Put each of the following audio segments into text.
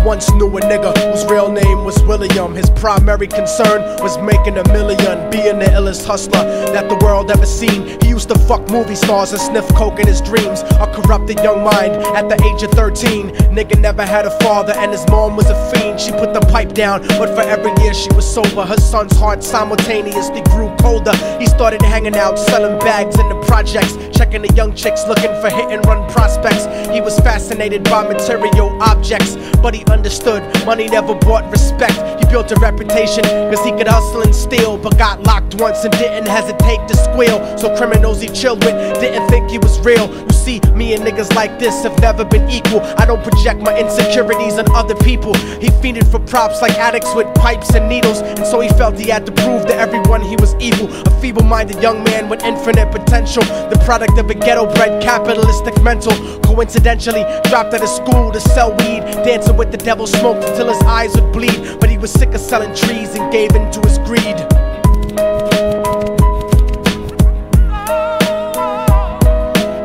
once knew a nigga whose real name was William. His primary concern was making $1 million, being the illest hustler that the world ever seen. He used to fuck movie stars and sniff coke in his dreams. A corrupted young mind at the age of 13. Nigga never had a father and his mom was a fiend. She put the pipe down, but for every year she was sober, her son's heart simultaneously grew colder. He started hanging out, selling bags in the projects, checking the young chicks looking for hit and run prospects. He was fascinated by material objects, but he understood money never bought respect. He built a reputation cause he could hustle and steal, but got locked once and didn't hesitate to squeal. So criminals he chilled with didn't think he was real. You see, me and niggas like this have never been equal. I don't project my insecurities on other people. He fiended for props like addicts with pipes and needles, and so he felt he had to prove to everyone he was evil. A feeble-minded young man with infinite potential, the product of a ghetto-bred capitalistic mental. Coincidentally dropped out of school to sell weed, dancing with the devil, smoked until his eyes would bleed. But he was sick of selling trees and gave in to his greed.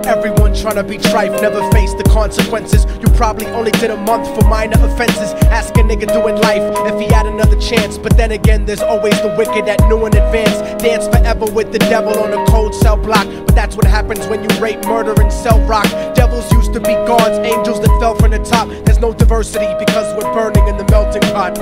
Everyone tryna be trife, never face the consequences. You probably only did a month for minor offenses. Ask a nigga doing life if he had another chance. But then again, there's always the wicked that knew in advance. Dance forever with the devil on a cold cell block. But that's what happens when you rape, murder, and sell rock. Devils used to be gods, angels that fell from the top. There's no diversity because we're burning in the melting pot.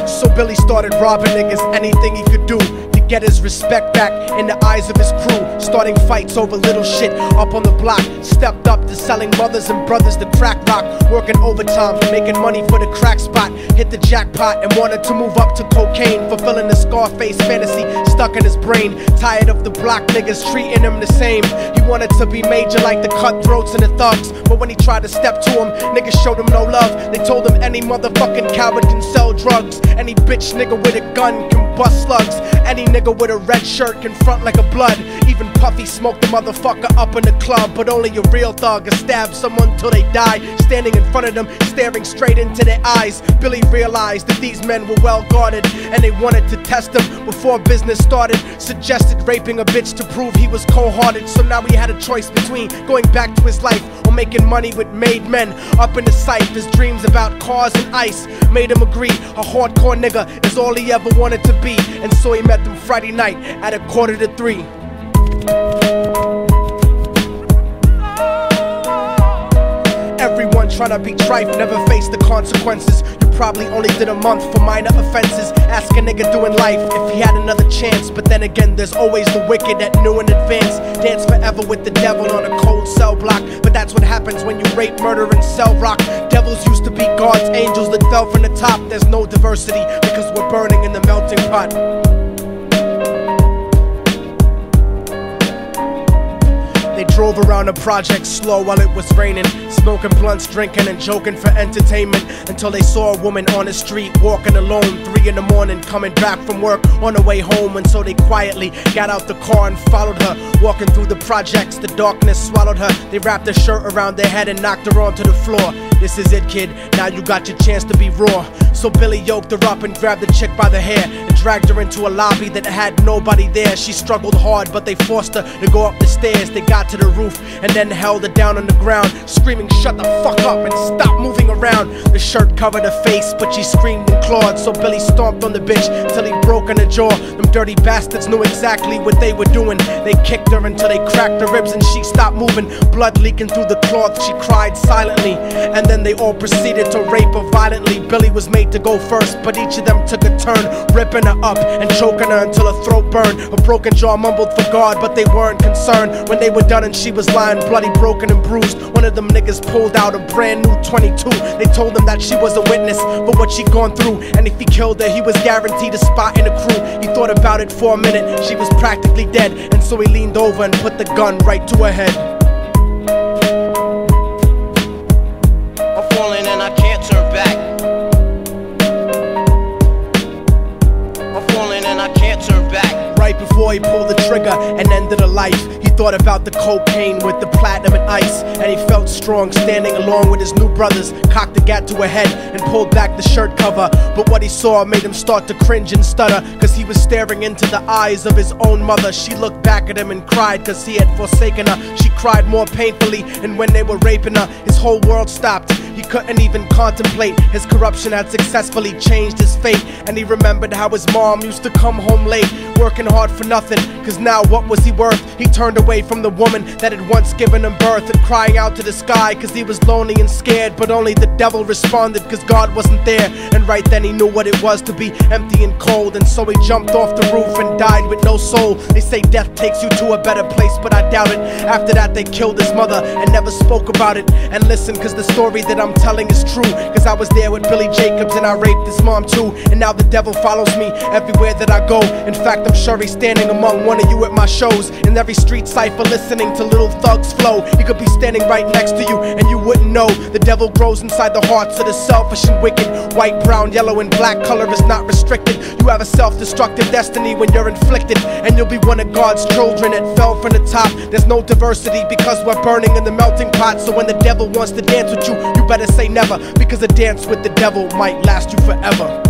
So Billy started robbing niggas, anything he could do to get his respect back in the eyes of his crew. Starting fights over little shit up on the block. Stepped up to selling mothers and brothers the crack rock. Working overtime, making money for the crack spot. Hit the jackpot and wanted to move up to cocaine, fulfilling the Scarface fantasy stuck in his brain. Tired of the block niggas treating him the same. He wanted to be major like the cutthroats and the thugs, but when he tried to step to him, niggas showed him no love. They told him any motherfucking coward can sell drugs. Any bitch nigga with a gun can bust slugs. Any nigga with a red shirt can front like a blood. Even Puffy smoked the motherfucker up in the club. But only a real thug can stab someone till they die. Standing in front of them, staring straight into their eyes, Billy realized that these men were well guarded, and they wanted to test him before business started. Suggested raping a bitch to prove he was cold-hearted. So now he had a choice between going back to his life or making money with made men. Up in the sight, his dreams about cars and ice made him agree a hardcore nigga is all he ever wanted to be. And so he met them Friday night at 2:45. Everyone tryna be trife, never face the consequences. You probably only did a month for minor offenses. Ask a nigga doing life if he had another chance. But then again, there's always the wicked that knew in advance. Dance forever with the devil on a cold cell block. But that's what happens when you rape, murder, and sell rock. Devils used to be gods, angels that fell from the top. There's no diversity because we're burning in the melting pot. They drove around the project slow while it was raining, smoking blunts, drinking and joking for entertainment, until they saw a woman on the street walking alone, 3 in the morning, coming back from work on her way home. And so they quietly got out the car and followed her. Walking through the projects, the darkness swallowed her. They wrapped her shirt around their head and knocked her onto the floor. This is it, kid, now you got your chance to be raw. So Billy yoked her up and grabbed the chick by the hair and dragged her into a lobby that had nobody there. She struggled hard, but they forced her to go up the stairs. They got to the roof and then held her down on the ground, screaming, "Shut the fuck up and stop moving around." The shirt covered her face, but she screamed and clawed. So Billy stomped on the bitch till he broke in her jaw. Them dirty bastards knew exactly what they were doing. They kicked her until they cracked her ribs and she stopped moving. Blood leaking through the cloth, she cried silently. And then they all proceeded to rape her violently. Billy was made to go first, but each of them took a turn, ripping her up and choking her until her throat burned. Her broken jaw mumbled for God, but they weren't concerned. When they were done and she was lying bloody, broken and bruised, one of them niggas pulled out a brand new 22. They told him that she was a witness for what she'd gone through, and if he killed her, he was guaranteed a spot in the crew. He thought about it for a minute, she was practically dead, and so he leaned over and put the gun right to her head. I'm falling and I can't turn back. I'm falling and I can't turn back. Right before he pulled the trigger and ended her life, he thought about the cocaine with the platinum and ice, and he felt strong standing along with his new brothers. Cocked the gat to her head and pulled back the shirt cover, but what he saw made him start to cringe and stutter, cause he was staring into the eyes of his own mother. She looked back at him and cried cause he had forsaken her. She cried more painfully, and when they were raping her, his whole world stopped. He couldn't even contemplate. His corruption had successfully changed his fate, and he remembered how his mom used to come home late, working hard for nothing, cause now what was he worth? He turned away from the woman that had once given him birth, and crying out to the sky cause he was lonely and scared. But only the devil responded cause God wasn't there, and right then he knew what it was to be empty and cold. And so he jumped off the roof and died with no soul. They say death takes you to a better place, but I doubt it. After that they killed his mother and never spoke about it. And listen, cause the story that I'm telling is true, cause I was there with Billy Jacobs and I raped his mom too. And now the devil follows me everywhere that I go. In fact, I'm sure he's standing among one of you at my shows, in every street cipher listening to little thugs flow. He could be standing right next to you and you wouldn't know. The devil grows inside the hearts of the selfish and wicked. White, brown, yellow and black color is not restricted. You have a self-destructive destiny when you're inflicted, and you'll be one of God's children that fell from the top. There's no diversity because we're burning in the melting pot. So when the devil wants to dance with you, you better say never, because a dance with the devil might last you forever.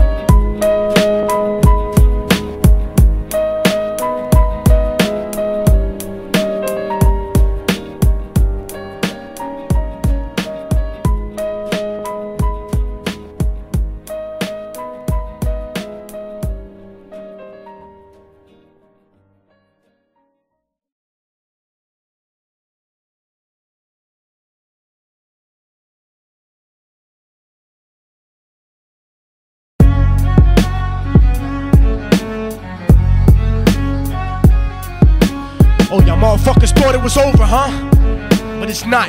Oh, y'all motherfuckers thought it was over, huh? But it's not.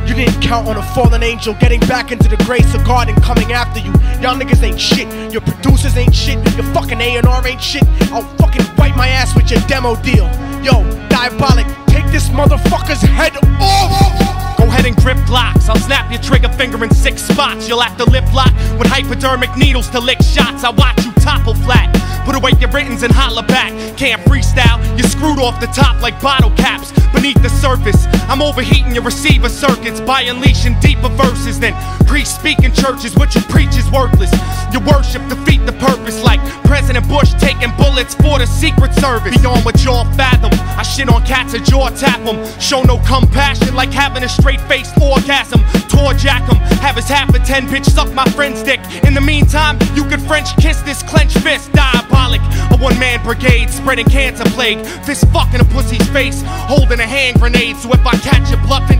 You didn't count on a fallen angel getting back into the grace of God and coming after you. Y'all niggas ain't shit. Your producers ain't shit. Your fucking A&R ain't shit. I'll fucking wipe my ass with your demo deal. Yo, Diabolic, take this motherfucker's head off! Go ahead and grip locks. I'll snap your trigger finger in 6 spots. You'll have to lip lock with hypodermic needles to lick shots. I watch you topple flat. Put away your writtens and holler back. Can't freestyle, you're screwed off the top like bottle caps. Beneath the surface, I'm overheating your receiver circuits by unleashing deeper verses than priests speak in churches. What you preach is worthless. Your worship defeat the purpose, like President Bush taking bullets for the Secret Service. Beyond what y'all fathom, I shit on cats or jaw tap them. Show no compassion like having a straight-faced orgasm. Tour jack them, have his half a 10 bitch suck my friend's dick. In the meantime, you could French kiss this clenched fist. Diabolic, a one-man brigade spreading cancer plague. Fist fucking a pussy's face, holding a hand grenade. So if I catch you bluffing,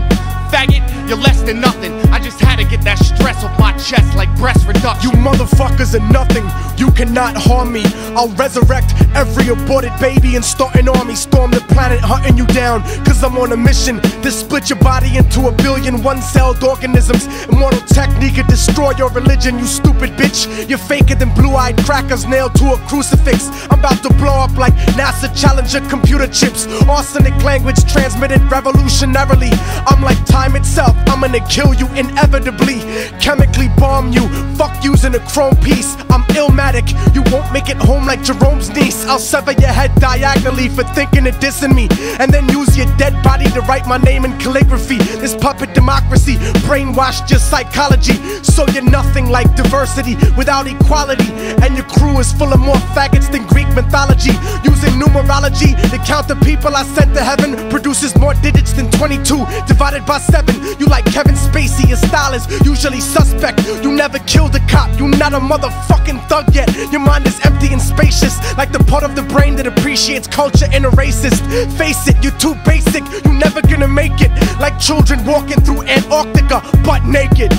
faggot, you're less than nothing. I just had to get that stress off my chest like breast reduction. You motherfuckers are nothing. You cannot harm me. I'll resurrect every aborted baby and start an army. Storm the planet hunting you down, cause I'm on a mission to split your body into 1 billion one-celled organisms. Immortal technique could destroy your religion, you stupid bitch. You're faker than blue-eyed crackers nailed to a crucifix. I'm about to blow up like NASA Challenger computer chips. Arsenic language transmitted revolutionarily. I'm like time itself, I'm gonna kill you inevitably. Chemically bomb you, fuck using a chrome piece. I'm illmatic, you won't make it home like Jerome's niece. I'll sever your head diagonally for thinking of dissing me, and then use your dead body to write my name in calligraphy. This puppet democracy brainwashed your psychology, so you're nothing like diversity without equality. And your crew is full of more faggots than Greek mythology. Using numerology to count the people I sent to heaven produces more digits than 22 divided by 7. You like Kevin Spacey, your style is usually suspect. You never killed a cop, you not a motherfucking thug yet. Your mind is empty and spacious, like the part of the brain that appreciates culture and a racist. Face it, you're too basic, you never gonna make it. Like children walking through Antarctica butt naked.